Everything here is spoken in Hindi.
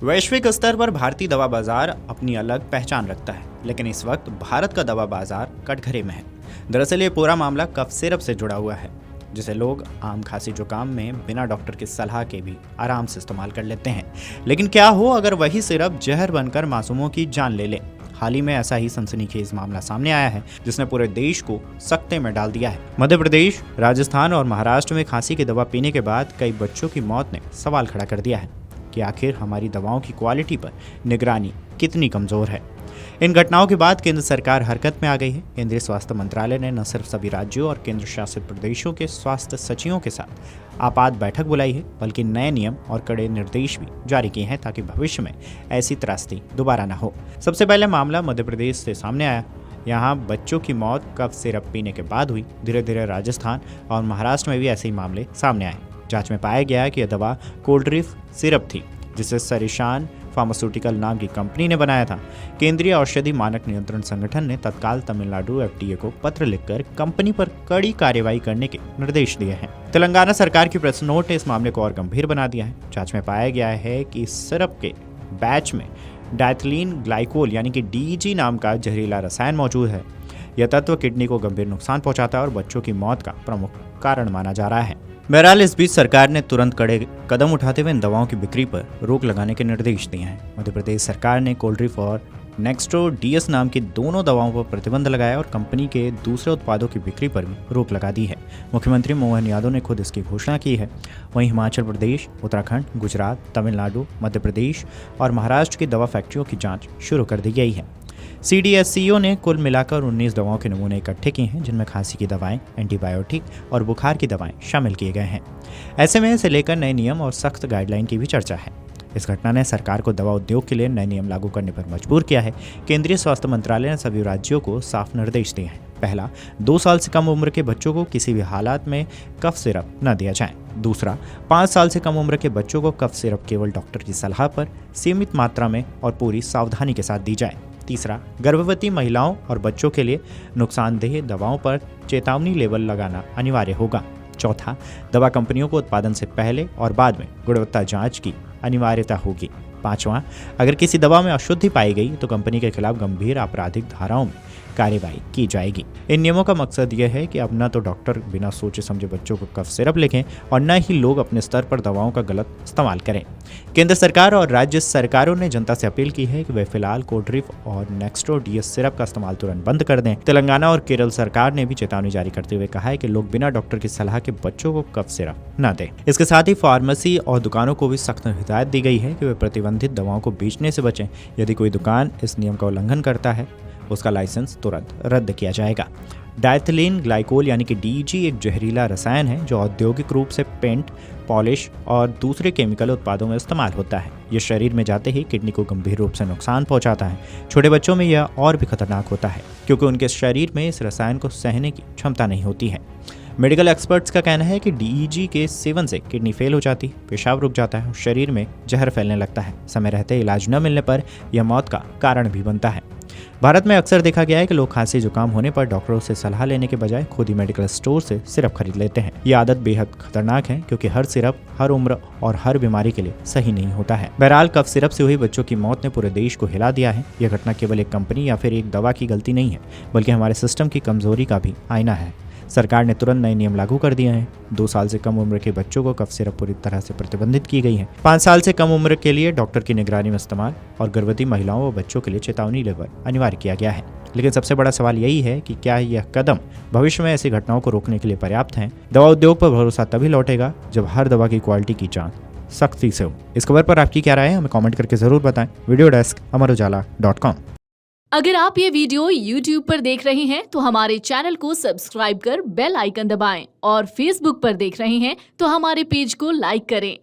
वैश्विक स्तर पर भारतीय दवा बाजार अपनी अलग पहचान रखता है, लेकिन इस वक्त भारत का दवा बाजार कटघरे में है। दरअसल ये पूरा मामला कफ सिरप से जुड़ा हुआ है, जिसे लोग आम खांसी जुकाम में बिना डॉक्टर की सलाह के भी आराम से इस्तेमाल कर लेते हैं। लेकिन क्या हो अगर वही सिरप जहर बनकर मासूमों की जान ले ले। हाल ही में ऐसा ही सनसनीखेज मामला सामने आया है, जिसने पूरे देश को सकते में डाल दिया है। मध्य प्रदेश, राजस्थान और महाराष्ट्र में खांसी की दवा पीने के बाद कई बच्चों की मौत ने सवाल खड़ा कर दिया है कि आखिर हमारी दवाओं की क्वालिटी पर निगरानी कितनी कमजोर है। इन घटनाओं के बाद केंद्र सरकार हरकत में आ गई है। केंद्रीय स्वास्थ्य मंत्रालय ने न सिर्फ सभी राज्यों और केंद्र शासित प्रदेशों के स्वास्थ्य सचिवों के साथ आपात बैठक बुलाई है, बल्कि नए नियम और कड़े निर्देश भी जारी किए हैं ताकि भविष्य में ऐसी त्रासदी दोबारा न हो। सबसे पहले मामला मध्य प्रदेश से सामने आया। यहाँ बच्चों की मौत कफ सिरप पीने के बाद हुई। धीरे धीरे राजस्थान और महाराष्ट्र में भी ऐसे ही मामले सामने आए। जांच में पाया गया कि यह दवा कोल्ड्रिफ सिरप थी, जिसे सरिशान फार्मास्यूटिकल नाम की कंपनी ने बनाया था। केंद्रीय औषधि मानक नियंत्रण संगठन ने तत्काल तमिलनाडु FDA को पत्र लिखकर कंपनी पर कड़ी कार्रवाई करने के निर्देश दिए हैं। तेलंगाना सरकार की प्रेस नोट ने इस मामले को और गंभीर बना दिया है। जांच में पाया गया है कि इस सिरप के बैच में डायथिलीन ग्लाइकोल यानी कि DEG नाम का जहरीला रसायन मौजूद है। यह तत्व किडनी को गंभीर नुकसान पहुंचाता है और बच्चों की मौत का प्रमुख कारण माना जा रहा है। बहरहाल इस बीच सरकार ने तुरंत कड़े कदम उठाते हुए इन दवाओं की बिक्री पर रोक लगाने के निर्देश दिए हैं। मध्य प्रदेश सरकार ने कोल्ड्रिफ और नेक्स्ट्रो DS नाम की दोनों दवाओं पर प्रतिबंध लगाया और कंपनी के दूसरे उत्पादों की बिक्री पर भी रोक लगा दी है। मुख्यमंत्री मोहन यादव ने खुद इसकी घोषणा की है। वहीं हिमाचल प्रदेश, उत्तराखंड, गुजरात, तमिलनाडु, मध्य प्रदेश और महाराष्ट्र की दवा फैक्ट्रियों की जाँच शुरू कर दी गई है। CDSCO ने कुल मिलाकर 19 दवाओं के नमूने इकट्ठे किए हैं, जिनमें खांसी की दवाएं, एंटीबायोटिक और बुखार की दवाएं शामिल किए गए हैं। ऐसे में इसे लेकर नए नियम और सख्त गाइडलाइन की भी चर्चा है। इस घटना ने सरकार को दवा उद्योग के लिए नए नियम लागू करने पर मजबूर किया है। केंद्रीय स्वास्थ्य मंत्रालय ने सभी राज्यों को साफ निर्देश दिए हैं। पहला, 2 साल से कम उम्र के बच्चों को किसी भी हालात में कफ सिरप न दिया जाए। दूसरा, 5 साल से कम उम्र के बच्चों को कफ सिरप केवल डॉक्टर की सलाह पर सीमित मात्रा में और पूरी सावधानी के साथ दी जाए। तीसरा, गर्भवती महिलाओं और बच्चों के लिए नुकसानदेह दवाओं पर चेतावनी लेबल लगाना अनिवार्य होगा। चौथा, दवा कंपनियों को उत्पादन से पहले और बाद में गुणवत्ता जांच की अनिवार्यता होगी। पांचवां, अगर किसी दवा में अशुद्धि पाई गई तो कंपनी के खिलाफ गंभीर आपराधिक धाराओं में कार्यवाही की जाएगी। इन नियमों का मकसद यह है कि अब न तो डॉक्टर बिना सोचे समझे बच्चों को कफ सिरप लिखें और न ही लोग अपने स्तर पर दवाओं का गलत इस्तेमाल करें। केंद्र सरकार और राज्य सरकारों ने जनता से अपील की है कि वे फिलहाल कोल्ड्रिफ और नेक्स्ट्रो DS सिरप का इस्तेमाल तुरंत बंद कर दें। तेलंगाना और केरल सरकार ने भी चेतावनी जारी करते हुए कहा है कि लोग बिना डॉक्टर की सलाह के बच्चों को कफ सिरप न दें। इसके साथ ही फार्मेसी और दुकानों को भी सख्त हिदायत दी गई है कि वे प्रतिबंधित दवाओं को बेचने से बचें। यदि कोई दुकान इस नियम का उल्लंघन करता है, उसका लाइसेंस तुरंत रद्द किया जाएगा। डायथिलीन ग्लाइकोल यानी कि DEG एक जहरीला रसायन है जो औद्योगिक रूप से पेंट, पॉलिश और दूसरे केमिकल उत्पादों में इस्तेमाल होता है। यह शरीर में जाते ही किडनी को गंभीर रूप से नुकसान पहुंचाता है। छोटे बच्चों में यह और भी खतरनाक होता है, क्योंकि उनके शरीर में इस रसायन को सहने की क्षमता नहीं होती है। मेडिकल एक्सपर्ट्स का कहना है कि DEG के सेवन से किडनी फेल हो जाती है, पेशाब रुक जाता है और शरीर में जहर फैलने लगता है। समय रहते इलाज न मिलने पर यह मौत का कारण भी बनता है। भारत में अक्सर देखा गया है कि लोग खांसी जुकाम होने पर डॉक्टरों से सलाह लेने के बजाय खुद ही मेडिकल स्टोर से सिरप खरीद लेते हैं। ये आदत बेहद खतरनाक है, क्योंकि हर सिरप हर उम्र और हर बीमारी के लिए सही नहीं होता है। बहरहाल कफ सिरप से हुई बच्चों की मौत ने पूरे देश को हिला दिया है। यह घटना केवल एक कंपनी या फिर एक दवा की गलती नहीं है, बल्कि हमारे सिस्टम की कमजोरी का भी आईना है। सरकार ने तुरंत नए नियम लागू कर दिए हैं। 2 साल से कम उम्र के बच्चों को कफ सिरप पूरी तरह से प्रतिबंधित की गई है। 5 साल से कम उम्र के लिए डॉक्टर की निगरानी में इस्तेमाल और गर्भवती महिलाओं व बच्चों के लिए चेतावनी लेबल अनिवार्य किया गया है। लेकिन सबसे बड़ा सवाल यही है कि क्या यह कदम भविष्य में ऐसी घटनाओं को रोकने के लिए पर्याप्त हैं? दवा उद्योग पर भरोसा तभी लौटेगा जब हर दवा की क्वालिटी की जांच सख्ती से हो। इस खबर पर आपकी क्या राय है, हमें कमेंट करके जरूर बताएं। Video desk amarujala.com। अगर आप ये वीडियो YouTube पर देख रहे हैं तो हमारे चैनल को सब्सक्राइब कर बेल आइकन दबाएं और Facebook पर देख रहे हैं तो हमारे पेज को लाइक करें।